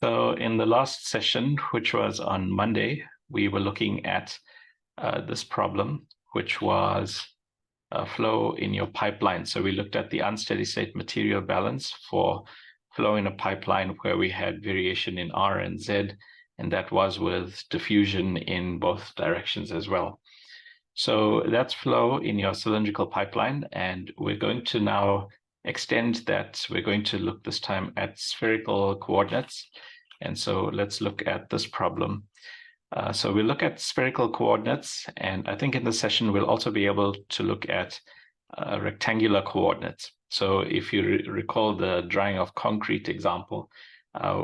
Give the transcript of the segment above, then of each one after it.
So in the last session, which was on Monday, we were looking at this problem, which was flow in your pipeline. So we looked at the unsteady state material balance for flow in a pipeline where we had variation in R and Z, and that was with diffusion in both directions as well. So that's flow in your cylindrical pipeline, and we're going to now extend that. We're going to look this time at spherical coordinates. And so let's look at this problem. So we'll look at spherical coordinates, and I think in this session we'll also be able to look at rectangular coordinates. So if you recall the drying of concrete example,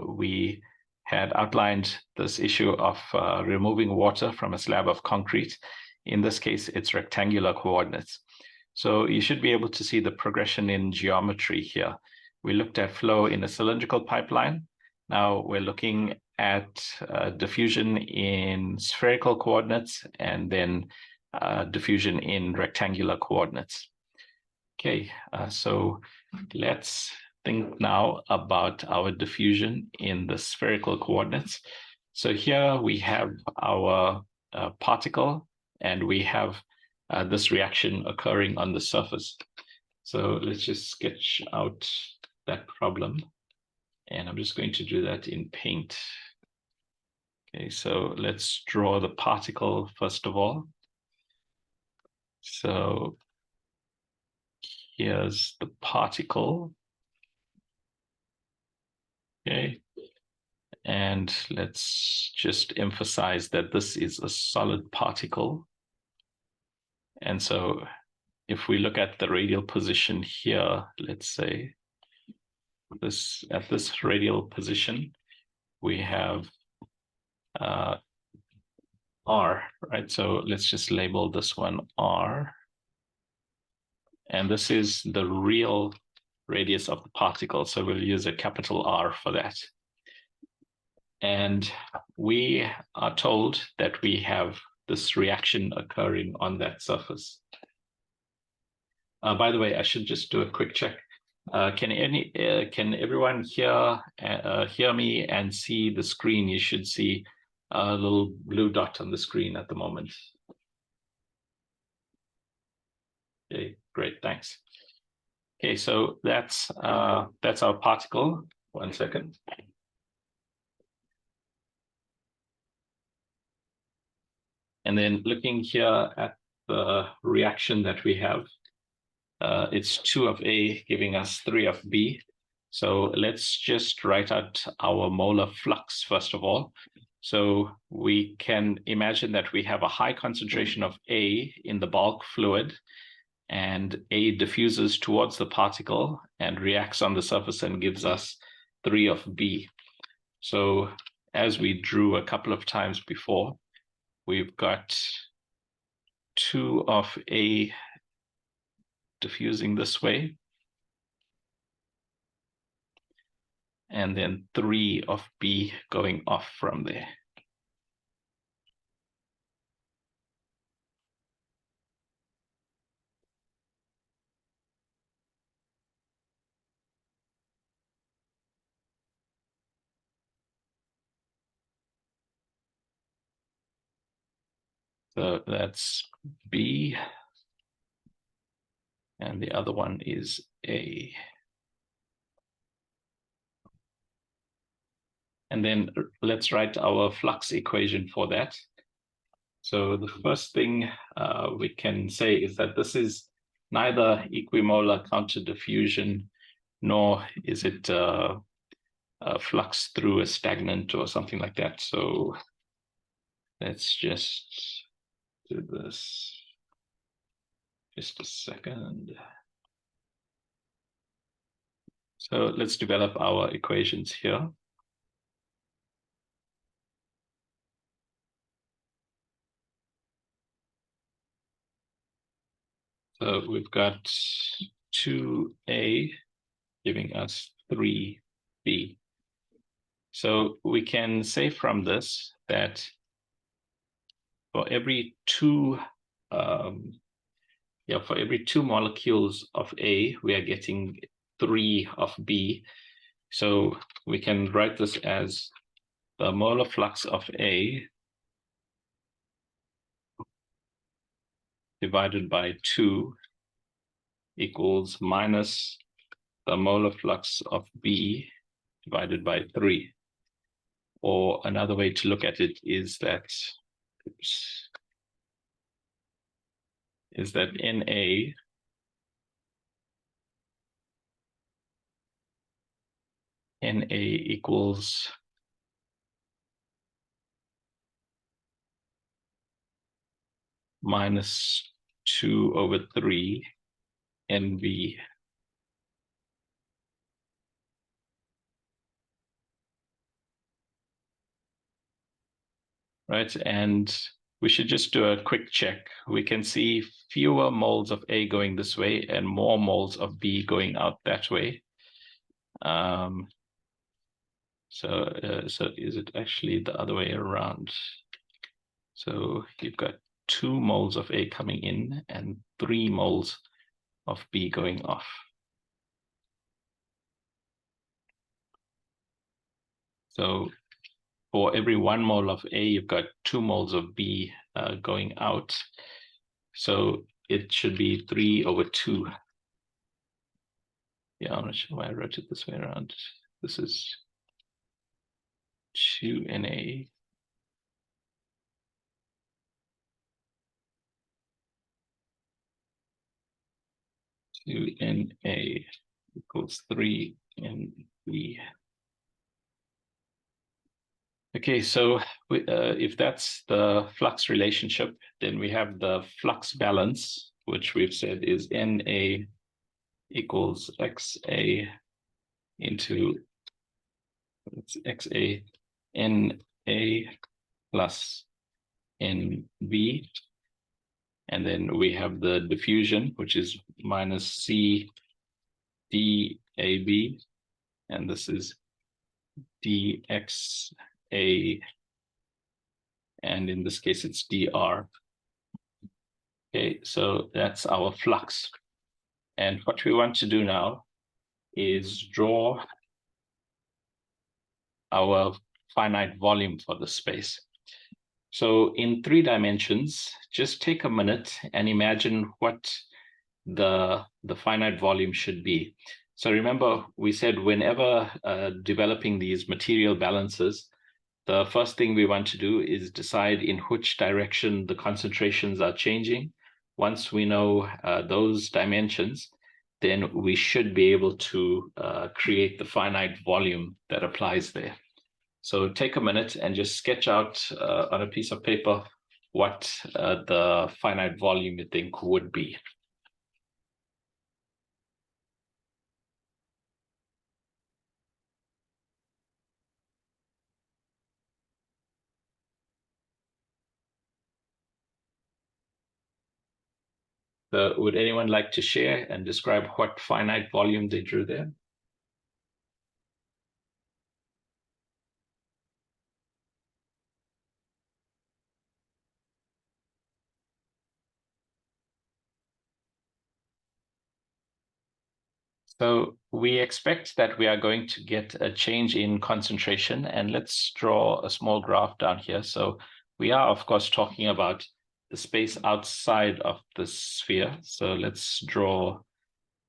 we had outlined this issue of removing water from a slab of concrete. In this case, it's rectangular coordinates. So you should be able to see the progression in geometry here. We looked at flow in a cylindrical pipeline. Now we're looking at diffusion in spherical coordinates and then diffusion in rectangular coordinates. Okay, so let's think now about our diffusion in the spherical coordinates. So here we have our particle, and we have this reaction occurring on the surface. So let's just sketch out that problem. And I'm just going to do that in paint. Okay, so let's draw the particle first of all. So here's the particle. Okay, and let's just emphasize that this is a solid particle. And so if we look at the radial position here, let's say at this radial position, we have R, right? So let's just label this one R. And this is the real radius of the particle. So we'll use a capital R for that. And we are told that we have this reaction occurring on that surface. By the way, I should just do a quick check. Can everyone hear me and see the screen? You should see a little blue dot on the screen at the moment. Okay, great, thanks. Okay, so that's our particle. 1 second. And then looking here at the reaction that we have, it's 2 of A giving us 3 of B. So let's just write out our molar flux first of all. So we can imagine that we have a high concentration of A in the bulk fluid, and A diffuses towards the particle and reacts on the surface and gives us 3 of B. So as we drew a couple of times before, we've got 2 of A diffusing this way, and then 3 of B going off from there. So that's B, and the other one is A. And then let's write our flux equation for that. So the first thing we can say is that this is neither equimolar counter diffusion, nor is it a flux through a stagnant or something like that. So let's just do this. Just a second. So let's develop our equations here. So we've got 2A giving us 3B. So we can say from this that for every two molecules of A, we are getting 3 of B. So we can write this as the molar flux of A divided by 2 equals minus the molar flux of B divided by 3. Or another way to look at it is that, NA equals minus 2 over 3 NV. Right, and we should just do a quick check. We can see fewer moles of A going this way and more moles of B going out that way. So is it actually the other way around? So you've got 2 moles of A coming in and 3 moles of B going off. So for every 1 mole of A, you've got 2 moles of B going out. So it should be 3 over 2. Yeah, I'm not sure why I wrote it this way around. This is 2Na. 2Na equals 3NB. Okay, so if that's the flux relationship, then we have the flux balance, which we've said is Na equals XA into XA Na plus NB. And then we have the diffusion, which is minus C DAB, and this is DXA, and in this case it's DR. Okay, so that's our flux. And what we want to do now is draw our finite volume for the space. So in 3 dimensions, just take a minute and imagine what the finite volume should be. So remember, we said whenever developing these material balances, the first thing we want to do is decide in which direction the concentrations are changing. Once we know those dimensions, then we should be able to create the finite volume that applies there. So take a minute and just sketch out on a piece of paper what the finite volume you think would be. So would anyone like to share and describe what finite volume they drew there? So we expect that we are going to get a change in concentration, and let's draw a small graph down here. So we are, of course, talking about the space outside of the sphere. So let's draw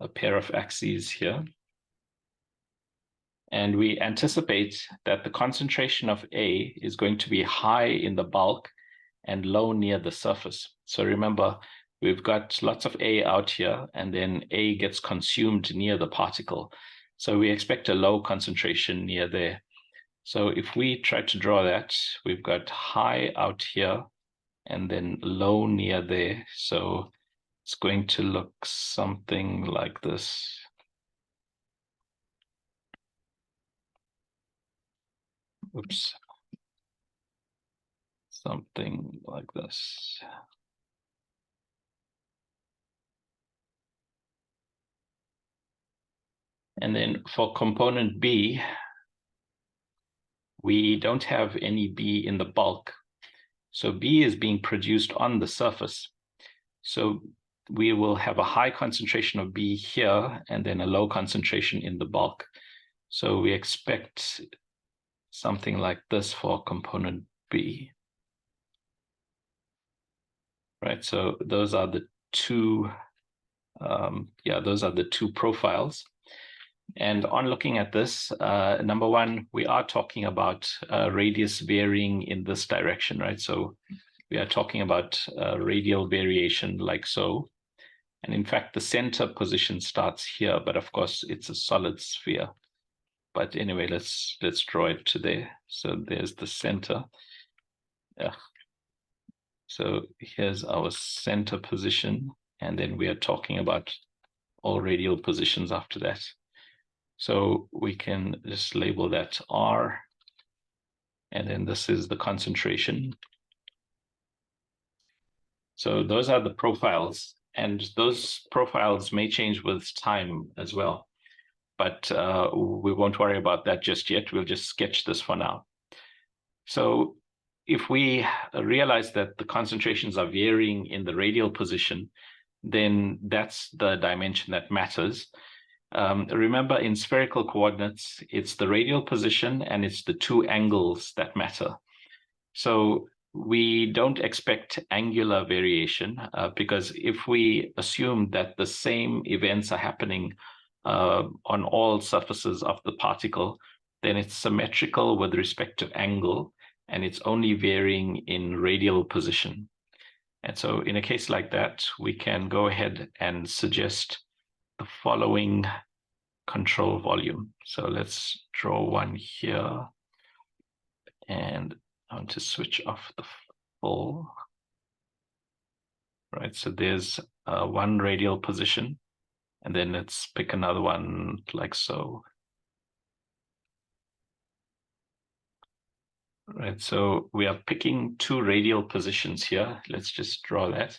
a pair of axes here. And we anticipate that the concentration of A is going to be high in the bulk and low near the surface. So remember, we've got lots of A out here, and then A gets consumed near the particle. So we expect a low concentration near there. So if we try to draw that, we've got high out here and then low near there. So it's going to look something like this. Oops. Something like this. And then for component B, we don't have any B in the bulk. So B is being produced on the surface. So we will have a high concentration of B here and then a low concentration in the bulk. So we expect something like this for component B. Right, so those are the two, those are the two profiles. And on looking at this, number one, we are talking about radius varying in this direction, right? So we are talking about radial variation like so. And in fact, the center position starts here, but of course it's a solid sphere. But anyway, let's draw it to there. So there's the center. Yeah. So here's our center position, and then we are talking about all radial positions after that. So we can just label that R, and then this is the concentration. So those are the profiles, and those profiles may change with time as well. But we won't worry about that just yet. We'll just sketch this for now. So if we realize that the concentrations are varying in the radial position, then that's the dimension that matters. Remember, in spherical coordinates, it's the radial position and it's the two angles that matter. So we don't expect angular variation because if we assume that the same events are happening on all surfaces of the particle, then it's symmetrical with respect to angle, and it's only varying in radial position. And so in a case like that, we can go ahead and suggest the following control volume. So let's draw one here, and I want to switch off the full. Right, so there's one radial position, and then let's pick another one like so. Right, so we are picking two radial positions here. Let's just draw that.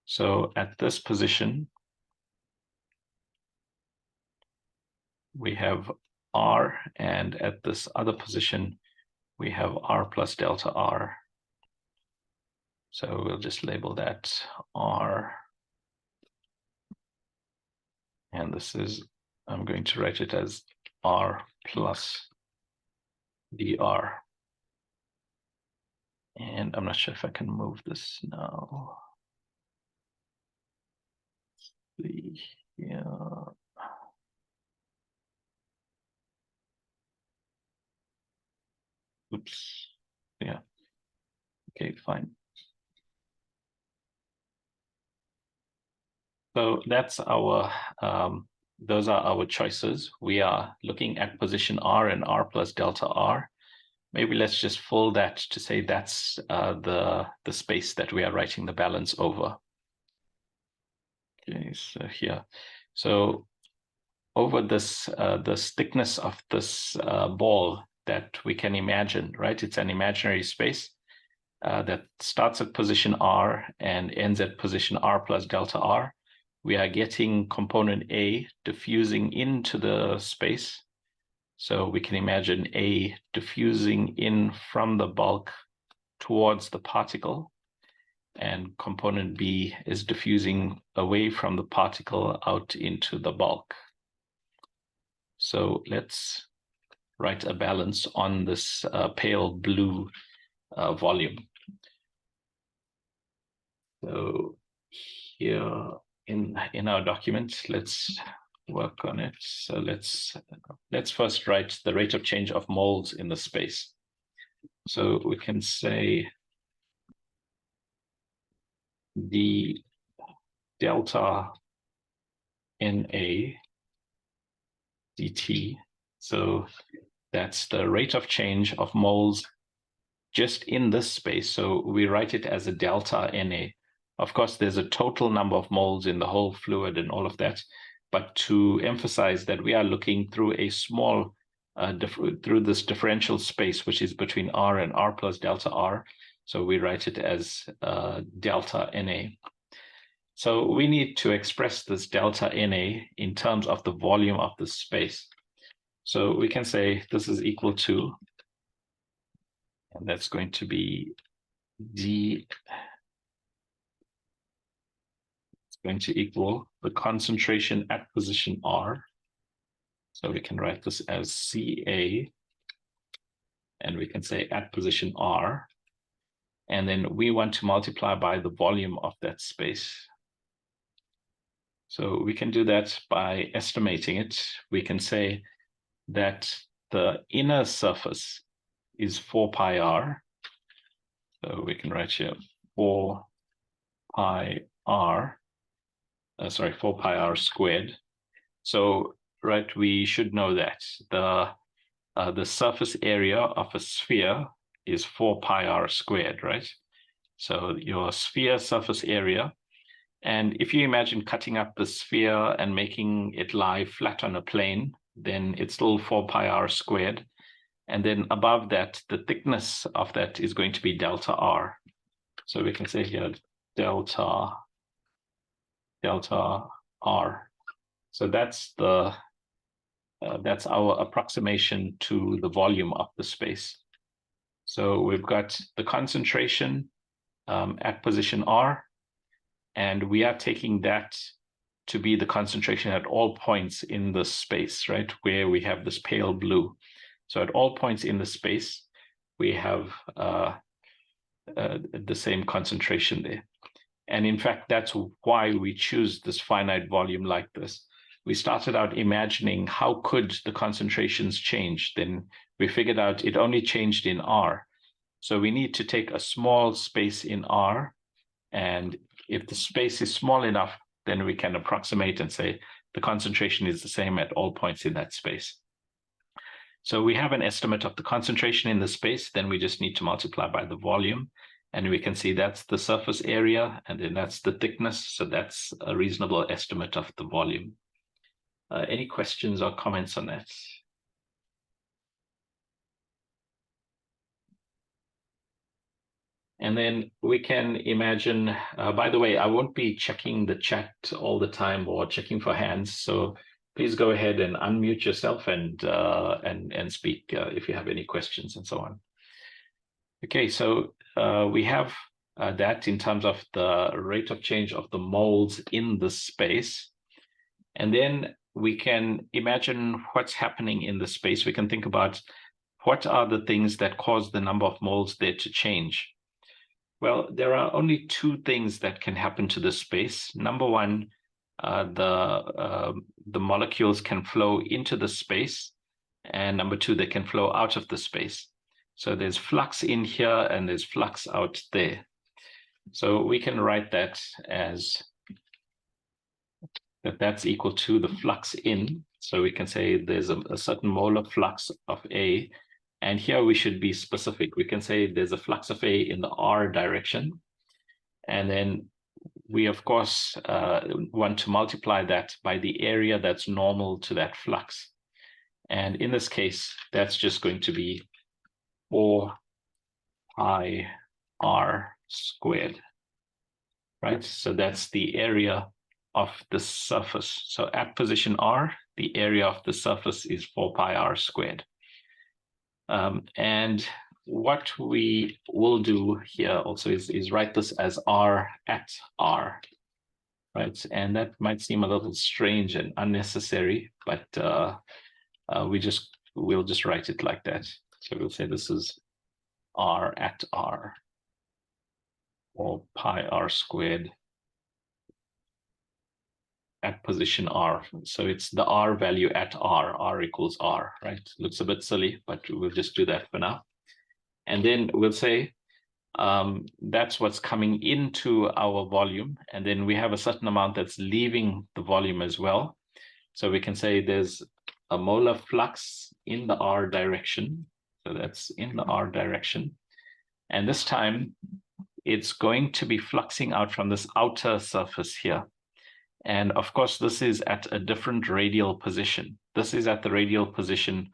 So at this position, we have R, and at this other position, we have R plus delta R. So we'll just label that R. And this is, I'm going to write it as R plus dr. And I'm not sure if I can move this now. Yeah. Oops. Yeah. Okay, fine. So that's our, those are our choices. We are looking at position R and R plus delta R. Maybe let's just fold that to say that's the space that we are writing the balance over. Okay, so here. So over this, the thickness of this ball that we can imagine, right? It's an imaginary space that starts at position R and ends at position R plus delta R. We are getting component A diffusing into the space. So we can imagine A diffusing in from the bulk towards the particle, and component B is diffusing away from the particle out into the bulk. So let's write a balance on this pale blue volume. So here in our document, let's work on it. So let's first write the rate of change of moles in the space. So we can say the delta NA dt. So that's the rate of change of moles just in this space. So we write it as a delta NA. Of course, there's a total number of moles in the whole fluid and all of that. But to emphasize that we are looking through a small, through this differential space, which is between R and R plus delta R. So we write it as delta NA. So we need to express this delta NA in terms of the volume of the space. So we can say this is equal to, and that's going to be D, it's going to equal the concentration at position R So we can write this as CA, and we can say at position R. And then we want to multiply by the volume of that space. So we can do that by estimating it. We can say that the inner surface is 4 pi r. So we can write here 4 pi r, 4 pi r squared. So, right, we should know that the surface area of a sphere is 4 pi r squared, right? So your sphere surface area, and if you imagine cutting up the sphere and making it lie flat on a plane, then it's still 4 pi r squared. And then above that, the thickness of that is going to be delta r. So we can say here delta r. So that's our approximation to the volume of the space. So we've got the concentration at position R, and we are taking that to be the concentration at all points in the space, right, where we have this pale blue. So at all points in the space, we have the same concentration there. And in fact, that's why we choose this finite volume like this. We started out imagining how could the concentrations change. Then we figured out it only changed in R. So we need to take a small space in R. And if the space is small enough, then we can approximate and say the concentration is the same at all points in that space. So we have an estimate of the concentration in the space, then we just need to multiply by the volume. And we can see that's the surface area, and then that's the thickness. So that's a reasonable estimate of the volume. Any questions or comments on that? And then we can imagine, by the way, I won't be checking the chat all the time or checking for hands. So please go ahead and unmute yourself and speak if you have any questions and so on. Okay, so we have that in terms of the rate of change of the moles in the space. And then we can imagine what's happening in the space. We can think about what are the things that cause the number of moles there to change. Well, there are only two things that can happen to the space. Number one, the molecules can flow into the space. And number two, they can flow out of the space. So there's flux in here and there's flux out there. So we can write that as that's equal to the flux in. So we can say there's a certain molar flux of A. And here we should be specific. We can say there's a flux of A in the R direction. And then we, of course, want to multiply that by the area that's normal to that flux. And in this case, that's just going to be 4 pi r squared, right? So that's the area of the surface. So at position R, the area of the surface is 4 pi r squared. And what we will do here also is write this as R at R, right? And that might seem a little strange and unnecessary, but we'll just write it like that. So we'll say this is R at R, or pi r squared at position R. So it's the R value at R equals R, right? Looks a bit silly, but we'll just do that for now. And then we'll say that's what's coming into our volume. And then we have a certain amount that's leaving the volume as well. So we can say there's a molar flux in the R direction. So that's in the R direction. And this time it's going to be fluxing out from this outer surface here. And of course, this is at a different radial position. This is at the radial position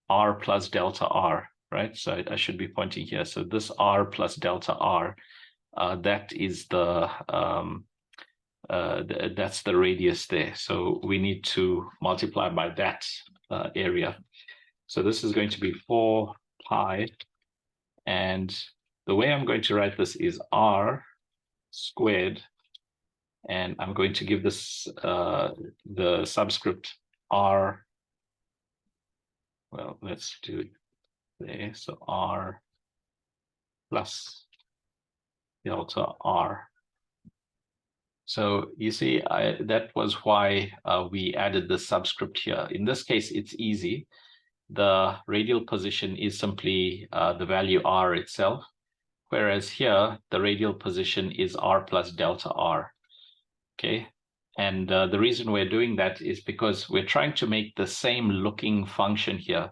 R plus delta R, right? So I should be pointing here. So this R plus delta R, that is that's the radius there. So we need to multiply by that area. So this is going to be 4 pi. And the way I'm going to write this is R squared. And I'm going to give this the subscript R well, let's do it there. So R plus delta R. So you see, that was why we added the subscript here. In this case, it's easy. The radial position is simply the value R itself, whereas here, the radial position is R plus delta R, okay? And the reason we're doing that is because we're trying to make the same looking function here.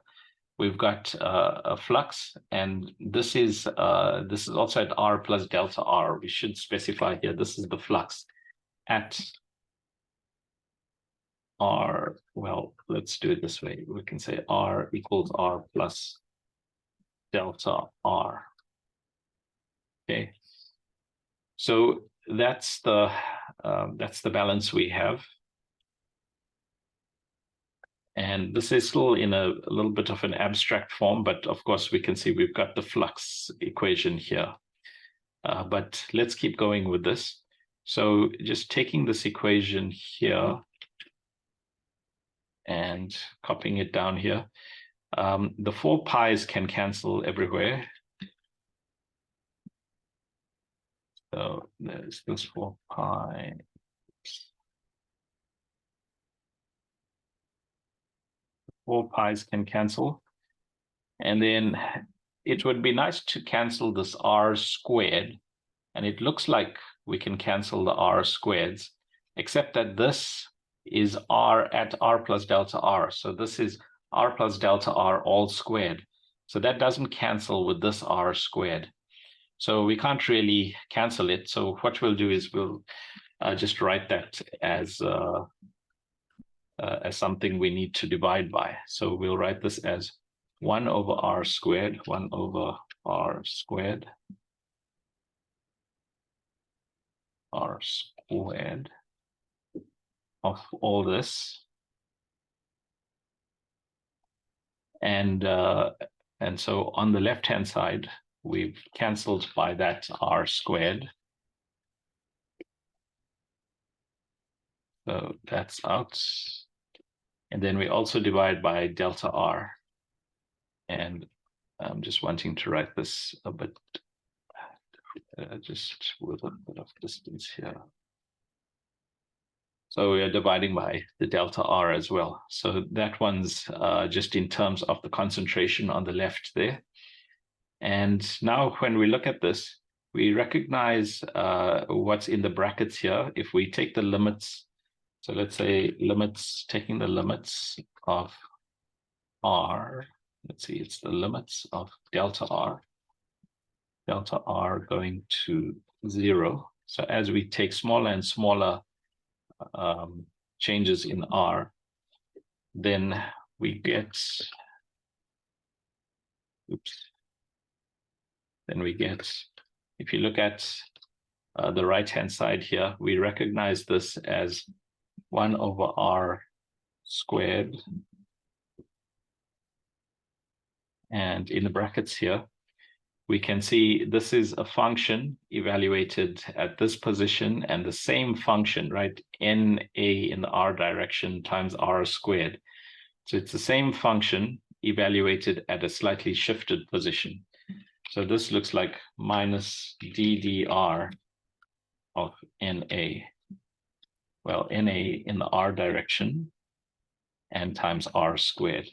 We've got a flux, and this is also at R plus delta R. We should specify here, this is the flux at R, well, let's do it this way. We can say R equals R plus delta R. Okay, so that's the balance we have, and this is still in a little bit of an abstract form, but of course we can see we've got the flux equation here. But let's keep going with this. So just taking this equation here and copying it down here, the 4 pi's can cancel everywhere. So there's this 4 pi. 4 pi's can cancel. And then it would be nice to cancel this R squared. And it looks like we can cancel the R squareds, except that this is R at R plus delta R. So this is R plus delta R all squared. So that doesn't cancel with this R squared. So we can't really cancel it. So what we'll do is we'll just write that as something we need to divide by. So we'll write this as 1 over R squared, 1 over R squared, R squared of all this, and so on the left hand side we've cancelled by that R squared, so that's out, and then we also divide by delta R, and I'm just wanting to write this a bit just with a bit of distance here. So we are dividing by the delta R as well. So that one's just in terms of the concentration on the left there. And now when we look at this, we recognize what's in the brackets here. If we take the limits, so let's say taking the limits of R, let's see, it's the limits of delta R going to 0. So as we take smaller and smaller changes in R, then we get, if you look at the right-hand side here, we recognize this as 1 over R squared. And in the brackets here, we can see this is a function evaluated at this position, and the same function, right? NA in the R direction times R squared. So it's the same function evaluated at a slightly shifted position. So this looks like minus DDR of NA. Well, NA in the R direction and times R squared.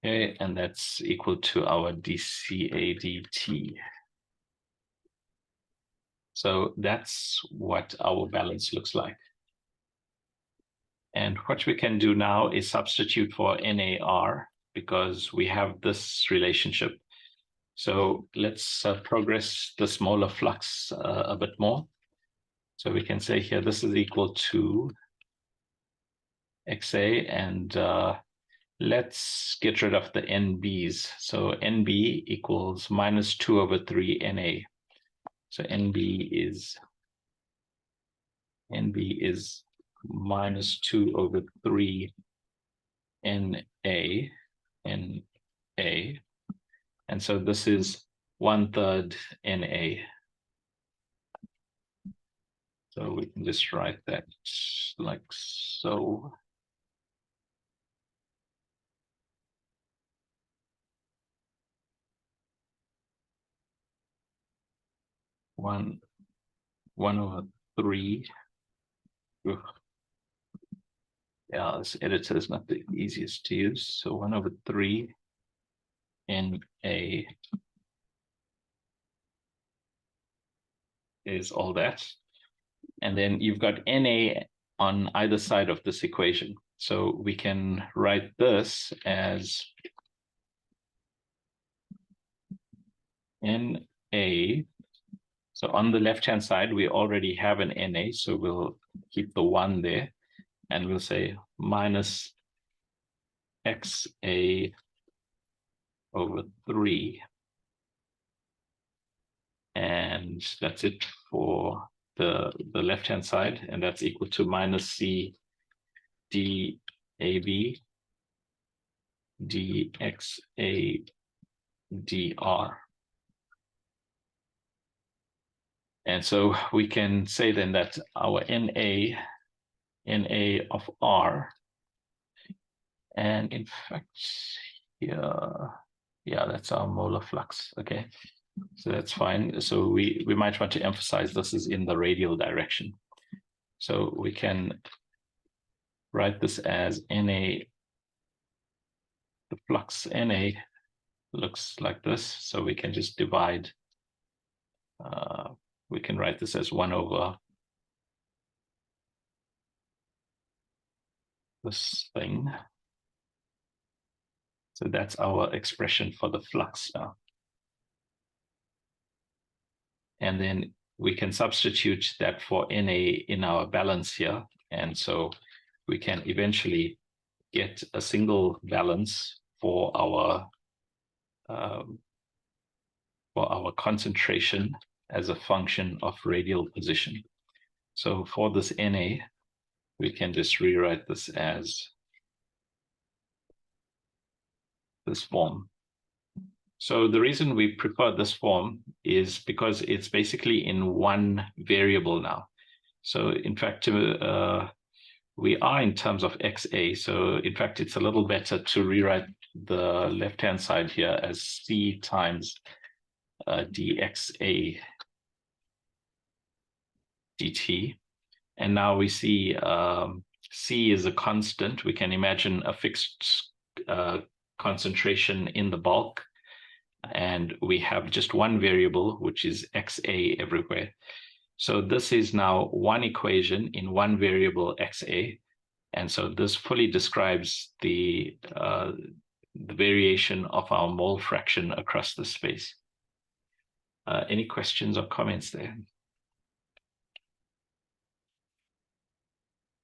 Okay, and that's equal to our dCA dt. So that's what our balance looks like. And what we can do now is substitute for NAR because we have this relationship. So let's progress this molar flux a bit more. So we can say here this is equal to XA, and let's get rid of the NBs. So NB equals minus 2 over 3 NA. So NB is minus 2 over 3 NA, and so this is 1/3 NA. So we can just write that like so. 1 over 3. Ugh. Yeah, this editor is not the easiest to use. So 1 over 3 NA is all that. And then you've got NA on either side of this equation. So we can write this as NA. So on the left-hand side, we already have an NA, so we'll keep the 1 there, and we'll say minus XA over 3. And that's it for the left-hand side, and that's equal to minus C DAB DXA dr. And so we can say then that our NA of R, and in fact, here, yeah, that's our molar flux. Okay, so that's fine. So we might want to emphasize this is in the radial direction. So we can write this as NA, the flux NA looks like this. So we can just divide, we can write this as 1 over this thing. So that's our expression for the flux now. And then we can substitute that for NA in our balance here. And so we can eventually get a single balance for our concentration as a function of radial position. So for this NA, we can just rewrite this as this form. So the reason we prefer this form is because it's basically in one variable now. So in fact, we are in terms of XA. So in fact, it's a little better to rewrite the left-hand side here as C times dXA dt. And now we see C is a constant. We can imagine a fixed concentration in the bulk. And we have just one variable, which is XA everywhere. So this is now one equation in one variable XA. And so this fully describes the variation of our mole fraction across the space. Any questions or comments there?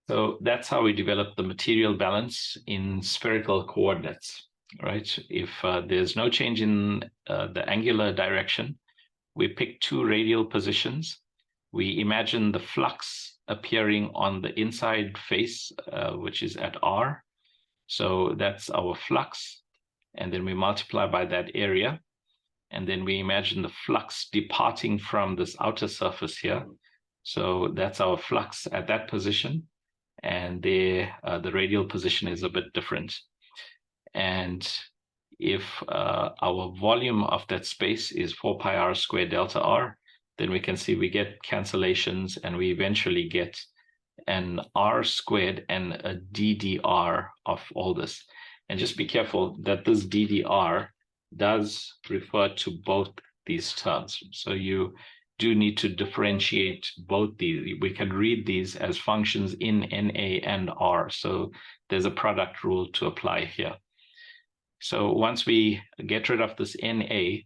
So that's how we develop the material balance in spherical coordinates, right? If there's no change in the angular direction, we pick two radial positions. We imagine the flux appearing on the inside face, which is at R. So that's our flux. And then we multiply by that area. And then we imagine the flux departing from this outer surface here. So that's our flux at that position. And there, the radial position is a bit different. And if our volume of that space is 4 pi r squared delta r, then we can see we get cancellations, and we eventually get an r squared and a ddr of all this. And just be careful that this ddr does refer to both these terms. So you do need to differentiate both these. We can read these as functions in NA and R. So there's a product rule to apply here. So once we get rid of this NA,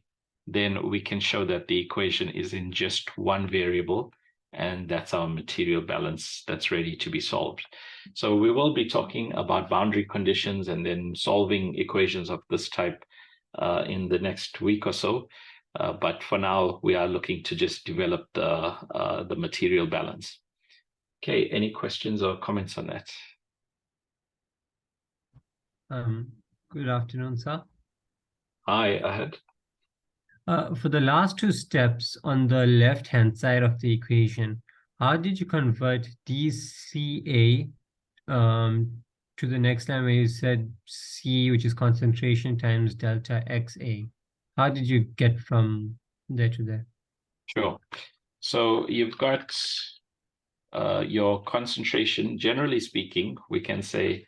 then we can show that the equation is in just one variable, and that's our material balance that's ready to be solved. So we will be talking about boundary conditions and then solving equations of this type in the next week or so. But for now, we are looking to just develop the material balance. Okay, any questions or comments on that? Good afternoon, sir. Hi, Ahad. For the last two steps on the left-hand side of the equation, how did you convert dCA to the next line where you said C, which is concentration times delta XA? How did you get from there to there? Sure. So you've got your concentration. Generally speaking, we can say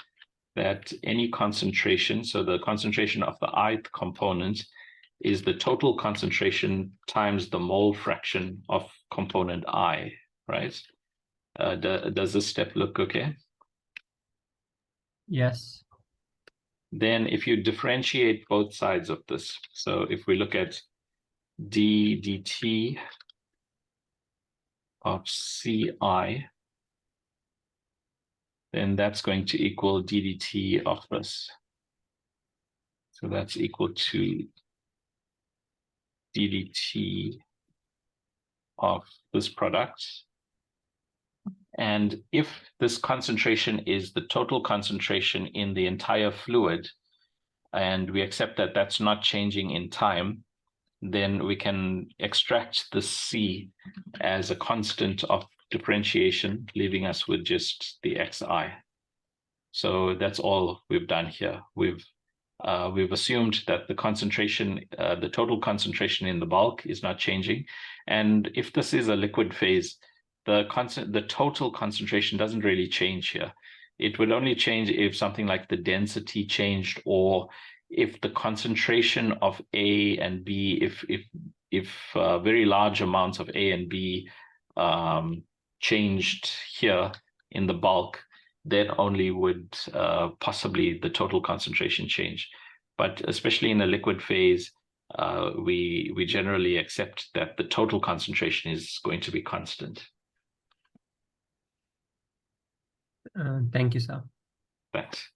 that any concentration, so the concentration of the ith component is the total concentration times the mole fraction of component I, right? Does this step look okay? Yes. Then if you differentiate both sides of this, so if we look at d dt of ci, then that's going to equal d dt of this. So that's equal to d dt of this product. And if this concentration is the total concentration in the entire fluid, and we accept that that's not changing in time, then we can extract the C as a constant of differentiation, leaving us with just the xi. So that's all we've done here. We've assumed that the concentration, the total concentration in the bulk is not changing. And if this is a liquid phase, the total concentration doesn't really change here. It would only change if something like the density changed, or if the concentration of A and B, if very large amounts of A and B changed here in the bulk, then only would possibly the total concentration change. But especially in a liquid phase, we generally accept that the total concentration is going to be constant. Thank you, sir. Thanks.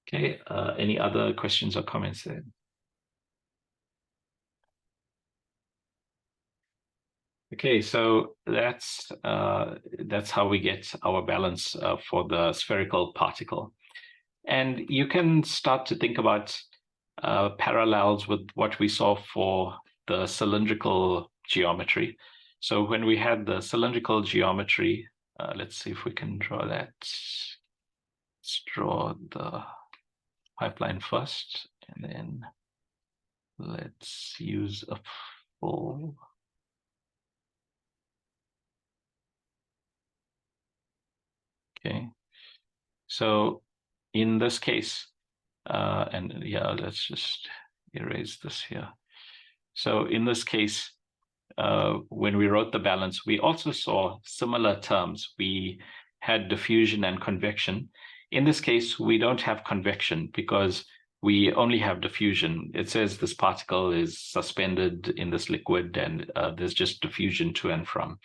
Okay, any other questions or comments there? Okay, so that's how we get our balance for the spherical particle. And you can start to think about parallels with what we saw for the cylindrical geometry. So when we had the cylindrical geometry, let's see if we can draw that. Let's draw the pipeline first, and then let's use a full. Okay, so in this case, and yeah, let's just erase this here. So in this case, when we wrote the balance, we also saw similar terms. We had diffusion and convection. In this case, we don't have convection because we only have diffusion. It says this particle is suspended in this liquid, and there's just diffusion to and from.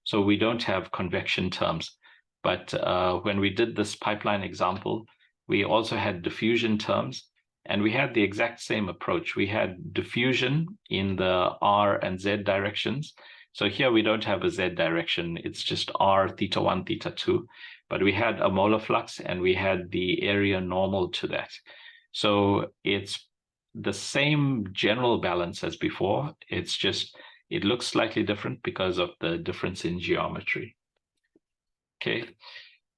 So we don't have convection terms. But when we did this pipeline example, we also had diffusion terms, and we had the exact same approach. We had diffusion in the R and Z directions. So here we don't have a Z direction. It's just R, theta 1, theta 2. But we had a molar flux, and we had the area normal to that. So it's the same general balance as before. It's just, it looks slightly different because of the difference in geometry. Okay.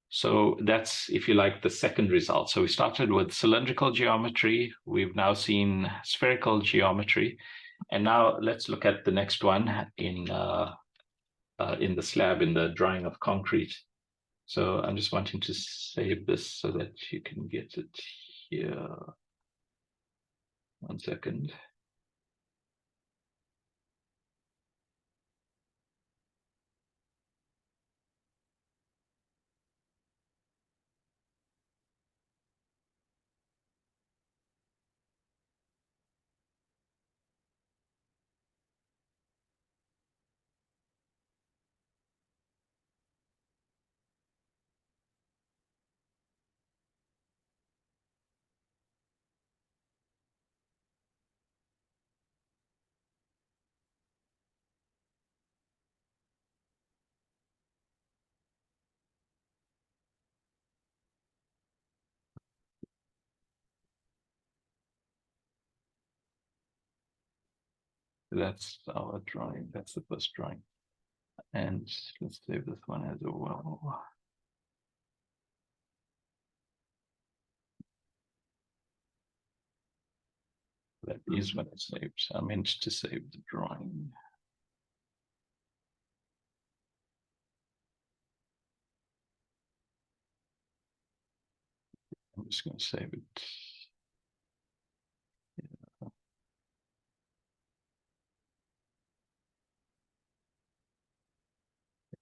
So that's, if you like, the second result. So we started with cylindrical geometry. We've now seen spherical geometry. And now let's look at the next one in the slab, in the drawing of concrete. So I'm just wanting to save this so that you can get it here. 1 second. That's our drawing. That's the first drawing. And let's save this one as well. That is what I saved. I meant to save the drawing. just going to save it.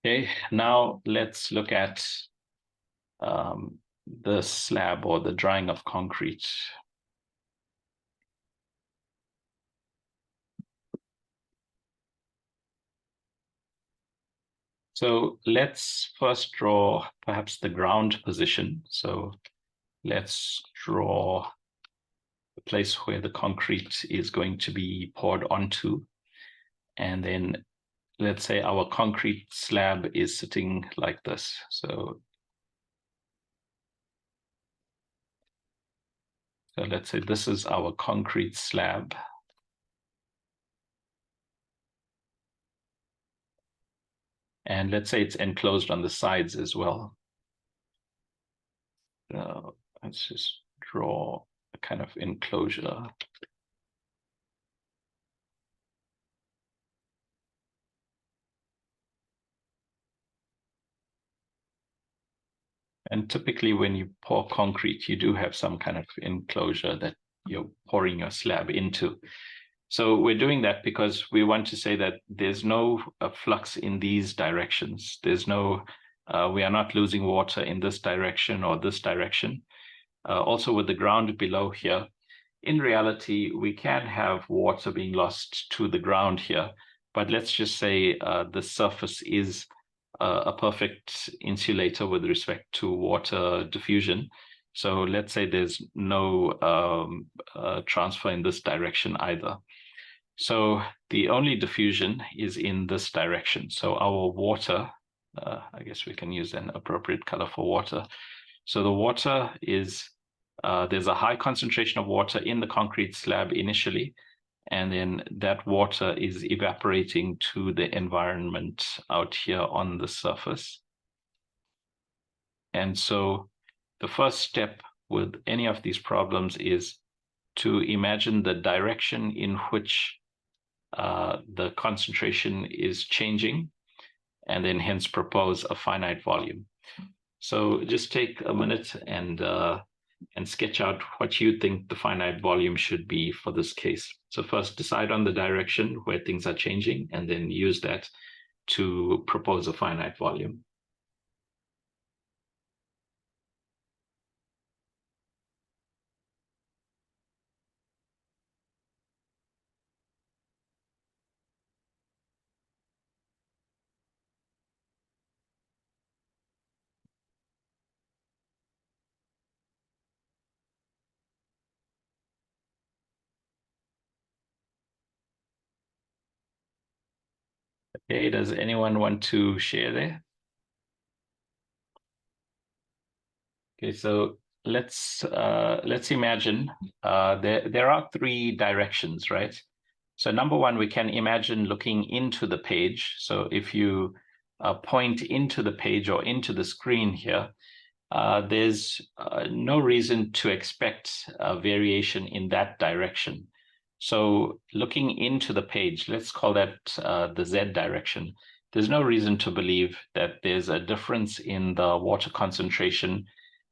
Okay, now let's look at the slab or the drying of concrete. So let's first draw perhaps the ground position. So let's draw the place where the concrete is going to be poured onto. And then let's say our concrete slab is sitting like this. So let's say this is our concrete slab. And let's say it's enclosed on the sides as well. Let's just draw a kind of enclosure. And typically when you pour concrete, you do have some kind of enclosure that you're pouring your slab into. So we're doing that because we want to say that there's no flux in these directions. There's no, we are not losing water in this direction or this direction. Also with the ground below here, in reality, we can have water being lost to the ground here, but let's just say the surface is a perfect insulator with respect to water diffusion. So let's say there's no transfer in this direction either. So the only diffusion is in this direction. So our water, I guess we can use an appropriate color for water. So the water is, there's a high concentration of water in the concrete slab initially, and then that water is evaporating to the environment out here on the surface. And so the first step with any of these problems is to imagine the direction in which the concentration is changing, and then hence propose a finite volume. So just take a minute and sketch out what you think the finite volume should be for this case. So first decide on the direction where things are changing, and then use that to propose a finite volume. Okay, does anyone want to share there? Okay, so let's imagine there are three directions, right? So number one, we can imagine looking into the page. So if you point into the page or into the screen here, there's no reason to expect a variation in that direction. So looking into the page, let's call that the Z direction. There's no reason to believe that there's a difference in the water concentration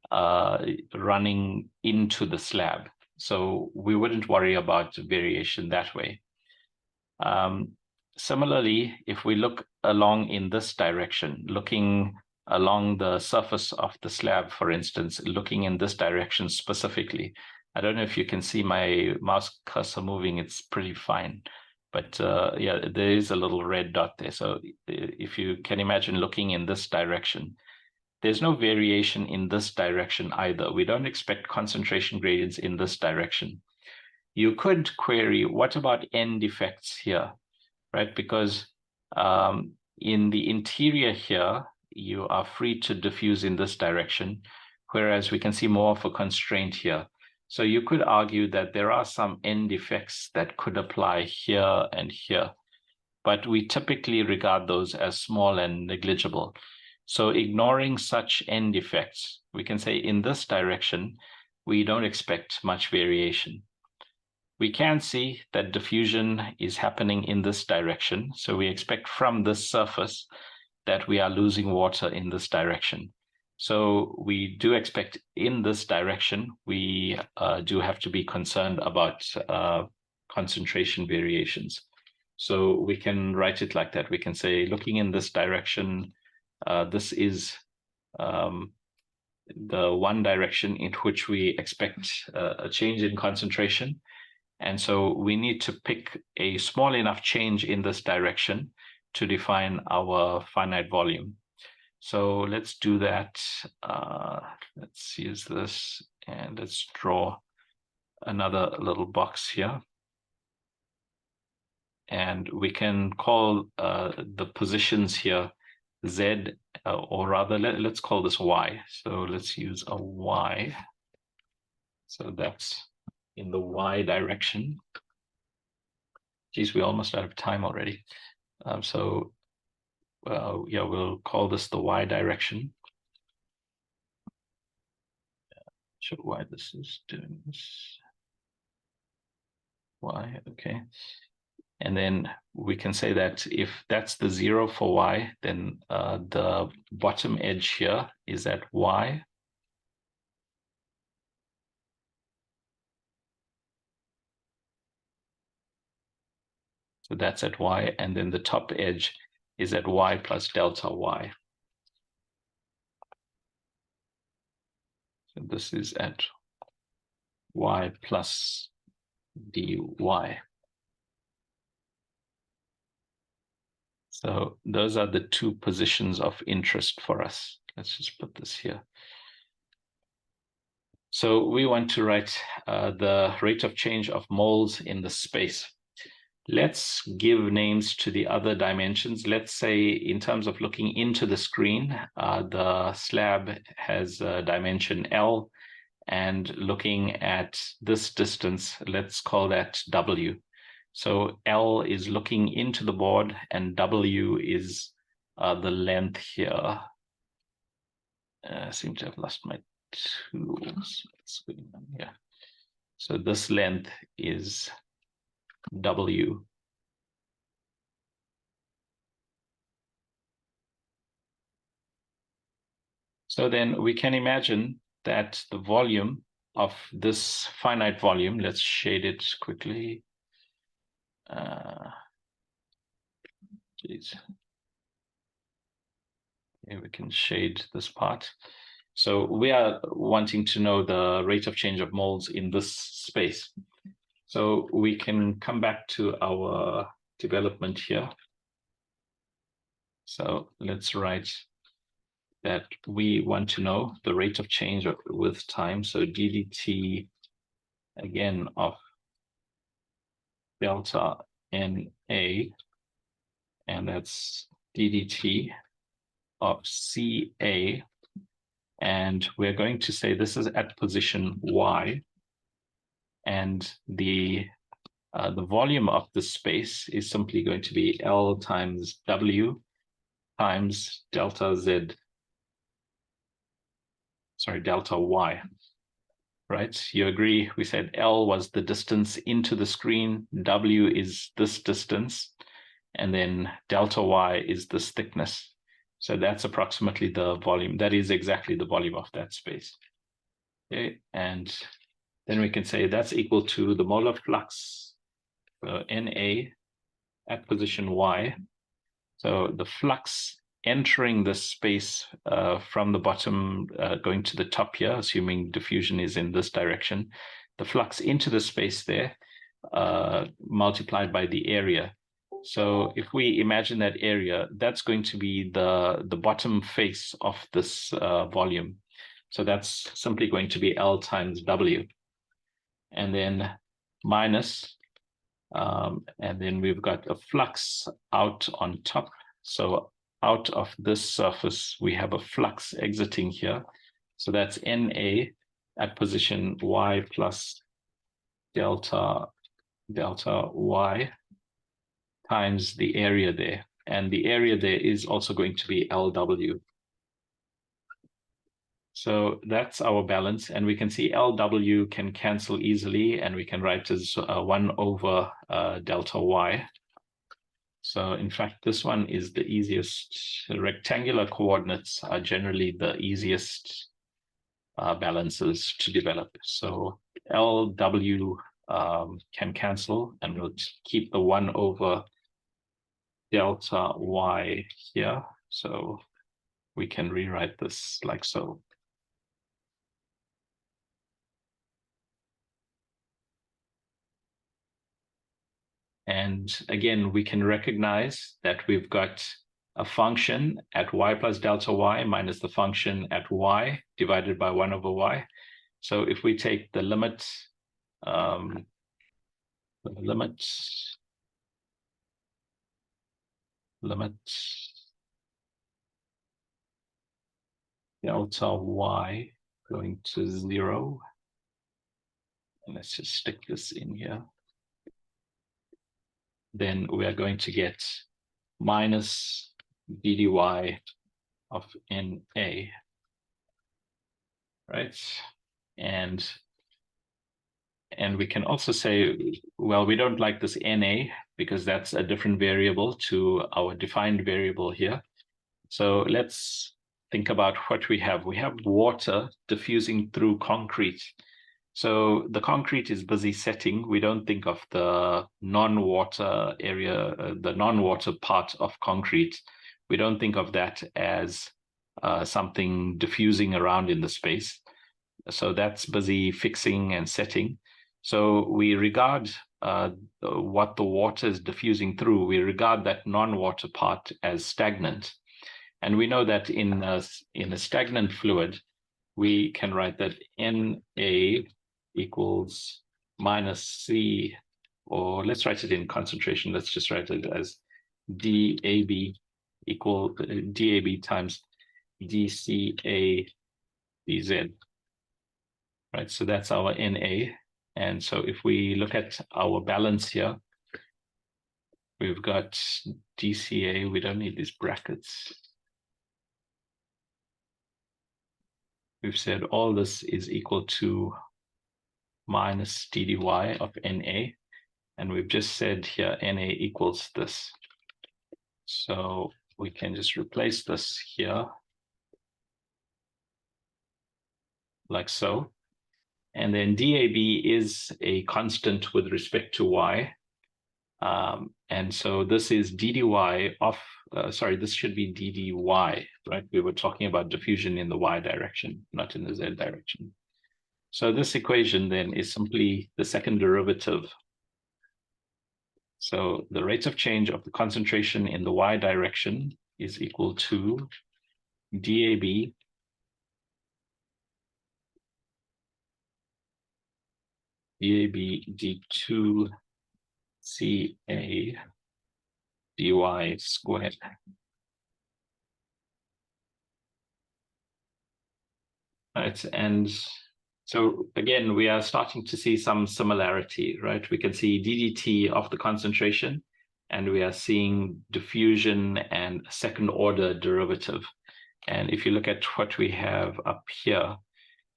running into the slab. So we wouldn't worry about variation that way. Similarly, if we look along in this direction, looking along the surface of the slab, for instance, looking in this direction specifically, I don't know if you can see my mouse cursor moving, it's pretty fine. But yeah, there is a little red dot there. So if you can imagine looking in this direction, there's no variation in this direction either. We don't expect concentration gradients in this direction. You could query, what about end effects here, right? Because in the interior here, you are free to diffuse in this direction, whereas we can see more of a constraint here. So you could argue that there are some end effects that could apply here and here, but we typically regard those as small and negligible. So ignoring such end effects, we can say in this direction, we don't expect much variation. We can see that diffusion is happening in this direction. So we expect from this surface that we are losing water in this direction. So we do expect in this direction, we do have to be concerned about concentration variations. So we can write it like that. We can say, looking in this direction, this is the one direction in which we expect a change in concentration. And so we need to pick a small enough change in this direction to define our finite volume. So let's do that. Let's use this and let's draw another little box here. And we can call the positions here Z, or rather, let's call this Y. So let's use a Y. So that's in the Y direction. Geez, we're almost out of time already. Yeah, we'll call this the Y direction. Show why this is doing this. Y, okay. And then we can say that if that's the 0 for Y, then the bottom edge here is at Y. So that's at Y, and then the top edge is at Y plus delta Y. So this is at Y plus dy. So those are the two positions of interest for us. Let's just put this here. So we want to write the rate of change of moles in the space. Let's give names to the other dimensions. Let's say in terms of looking into the screen, the slab has a dimension L, and looking at this distance, let's call that W. So L is looking into the board and W is the length here. I seem to have lost my tools. What's going on here? So this length is W. So then we can imagine that the volume of this finite volume, let's shade it quickly. Geez. Here we can shade this part. So we are wanting to know the rate of change of moles in this space. So we can come back to our development here. So let's write that we want to know the rate of change with time. So ddt again of delta NA, and that's ddt of CA. And we're going to say this is at position Y. And the volume of the space is simply going to be L times W times delta Z. Sorry, delta Y. Right? You agree? We said L was the distance into the screen, W is this distance, and then delta Y is this thickness. So that's approximately the volume. That is exactly the volume of that space. Okay, and then we can say that's equal to the molar flux, NA, at position Y. So the flux entering this space from the bottom going to the top here, assuming diffusion is in this direction, the flux into the space there multiplied by the area. So if we imagine that area, that's going to be the bottom face of this volume. So that's simply going to be L times W. And then minus, and then we've got a flux out on top. So out of this surface, we have a flux exiting here. So that's NA at position Y plus delta Y times the area there. And the area there is also going to be LW. So that's our balance. And we can see LW can cancel easily, and we can write as 1 over delta Y. So in fact, this one is the easiest. Rectangular coordinates are generally the easiest balances to develop. So LW can cancel, and we'll keep the 1 over delta y here. So we can rewrite this like so. And again, we can recognize that we've got a function at y plus delta y minus the function at y divided by 1 over y. So if we take the limit delta y going to 0, and let's just stick this in here, then we are going to get minus ddy of NA, right? And we can also say, well, we don't like this NA because that's a different variable to our defined variable here. So let's think about what we have. We have water diffusing through concrete. So the concrete is busy setting. We don't think of the non-water area, the non-water part of concrete. We don't think of that as something diffusing around in the space. So that's busy fixing and setting. So we regard what the water is diffusing through, we regard that non-water part as stagnant. And we know that in a stagnant fluid, we can write that Na equals minus C, or let's write it in concentration. Let's just write it as DAB equal DAB times dCA dZ. Right, so that's our Na. And so if we look at our balance here, we've got dCA, we don't need these brackets. We've said all this is equal to minus ddy of Na, and we've just said here Na equals this. So we can just replace this here like so. And then DAB is a constant with respect to y. And so this is ddy of, this should be ddy, right? We were talking about diffusion in the y direction, not in the z direction. So this equation then is simply the second derivative. So the rate of change of the concentration in the y direction is equal to DAB d2 CA dy squared. Right, and so again, we are starting to see some similarity, right? We can see ddt of the concentration, and we are seeing diffusion and second order derivative. And if you look at what we have up here,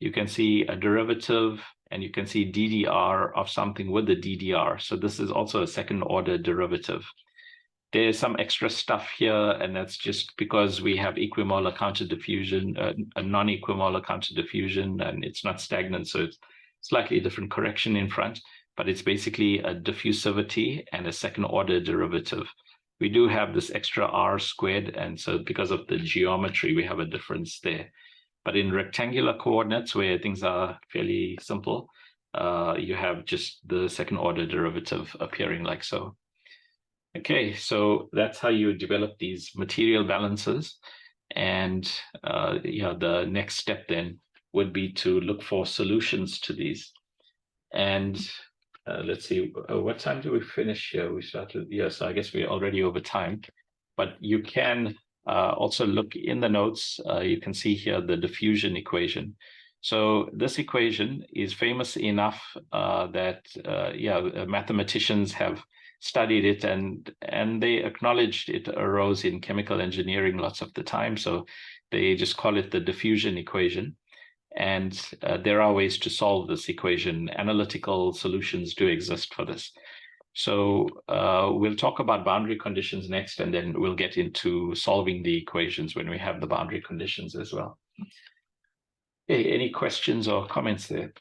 you can see a derivative, and you can see DDR of something with the DDR. So this is also a second order derivative. There's some extra stuff here, and that's just because we have equimolar counter diffusion, a non-equimolar counter diffusion, and it's not stagnant, so it's slightly different correction in front, but it's basically a diffusivity and a second order derivative. We do have this extra R squared, and so because of the geometry, we have a difference there. But in rectangular coordinates, where things are fairly simple, you have just the second order derivative appearing like so. Okay, so that's how you develop these material balances. And the next step then would be to look for solutions to these. And let's see, what time do we finish here? We started, so I guess we're already over time. But you can also look in the notes, you can see here the diffusion equation. So this equation is famous enough that mathematicians have studied it, and they acknowledged it arose in chemical engineering lots of the time. So they just call it the diffusion equation. And there are ways to solve this equation. Analytical solutions do exist for this. So we'll talk about boundary conditions next, and then we'll get into solving the equations when we have the boundary conditions as well. Hey, any questions or comments there?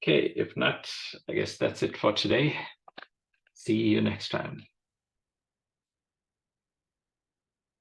Okay, if not, I guess that's it for today. See you next time.